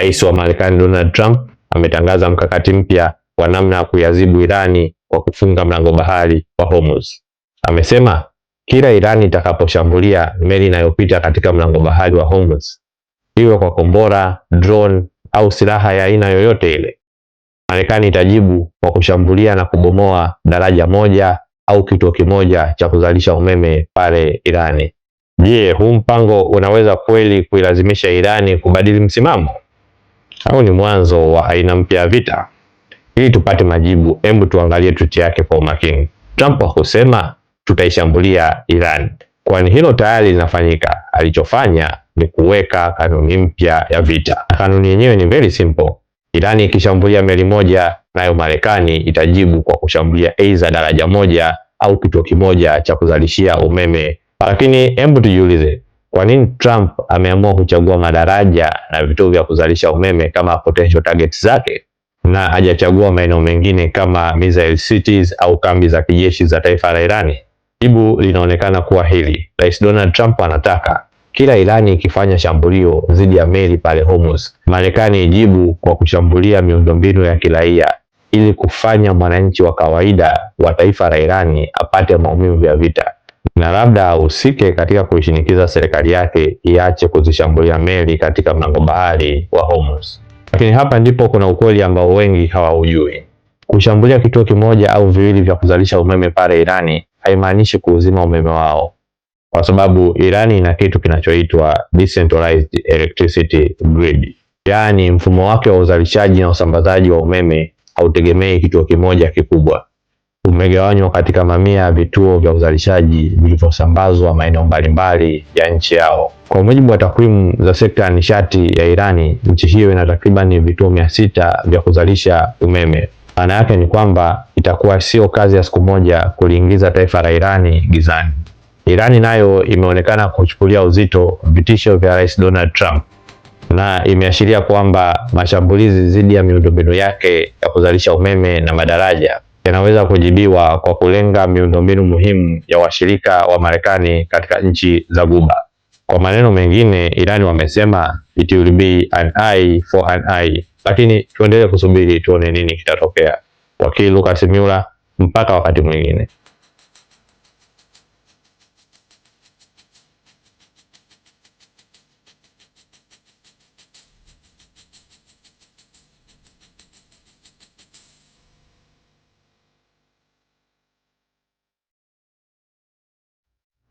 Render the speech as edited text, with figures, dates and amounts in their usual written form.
Rais wa Marekani Donald Trump ametangaza mkakati mpya wa namna ya kuiadhibu Irani kwa kufunga mlango bahari wa Hormuz. Amesema kila Irani itakaposhambulia meli inayopita katika mlango bahari wa Hormuz, iwe kwa kombora, drone au silaha ya aina yoyote ile, Marekani itajibu kwa kushambulia na kubomoa daraja moja au kituo kimoja cha kuzalisha umeme pale Irani. Je, huu mpango unaweza kweli kuilazimisha Irani kubadili msimamo? Au ni mwanzo wa aina mpya ya vita? Ili tupate majibu, hebu tuangalie tweet yake kwa umakini. Trump hakusema tutaishambulia Iran, kwani hilo tayari linafanyika. Alichofanya ni kuweka kanuni mpya ya vita. Kanuni yenyewe ni very simple. Irani ikishambulia meli moja, nayo Marekani itajibu kwa kushambulia aidha daraja moja au kituo kimoja cha kuzalishia umeme. Lakini hebu tujiulize, kwa nini Trump ameamua kuchagua madaraja na vituo vya kuzalisha umeme kama potential targets zake na hajachagua maeneo mengine kama missile cities au kambi za kijeshi za taifa la Irani? Jibu linaonekana kuwa hili. Rais Donald Trump anataka kila Irani ikifanya shambulio dhidi ya meli pale Hormuz, Marekani ijibu kwa kushambulia miundombinu ya kiraia ili kufanya mwananchi wa kawaida wa taifa la Irani apate maumivu ya vita, na labda ahusike katika kuishinikiza serikali yake iache kuzishambulia meli katika mlango bahari wa Hormuz. Lakini hapa ndipo kuna ukweli ambao wengi hawaujui. Kushambulia kituo kimoja au viwili vya kuzalisha umeme pale Irani haimaanishi kuuzima umeme wao, kwa sababu Irani ina kitu kinachoitwa decentralized electricity grid. Yaani mfumo wake wa uzalishaji na usambazaji wa umeme hautegemei kituo kimoja kikubwa. Umegawanywa katika mamia ya vituo vya uzalishaji vilivyosambazwa maeneo mbalimbali ya nchi yao. Kwa mujibu wa takwimu za sekta ya nishati ya Irani, nchi hiyo ina takriban vituo 600 vya kuzalisha umeme. Maana yake ni kwamba itakuwa sio kazi ya siku moja kuliingiza taifa la Irani gizani. Irani nayo imeonekana kuchukulia uzito vitisho vya Rais Donald Trump na imeashiria kwamba mashambulizi dhidi ya miundombinu yake ya kuzalisha umeme na madaraja yanaweza kujibiwa kwa kulenga miundombinu muhimu ya washirika wa Marekani katika nchi za Ghuba. Kwa maneno mengine, Irani wamesema it will be an eye for an eye. Lakini tuendelee kusubiri tuone nini kitatokea. Wakili Lucas Myula, mpaka wakati mwingine.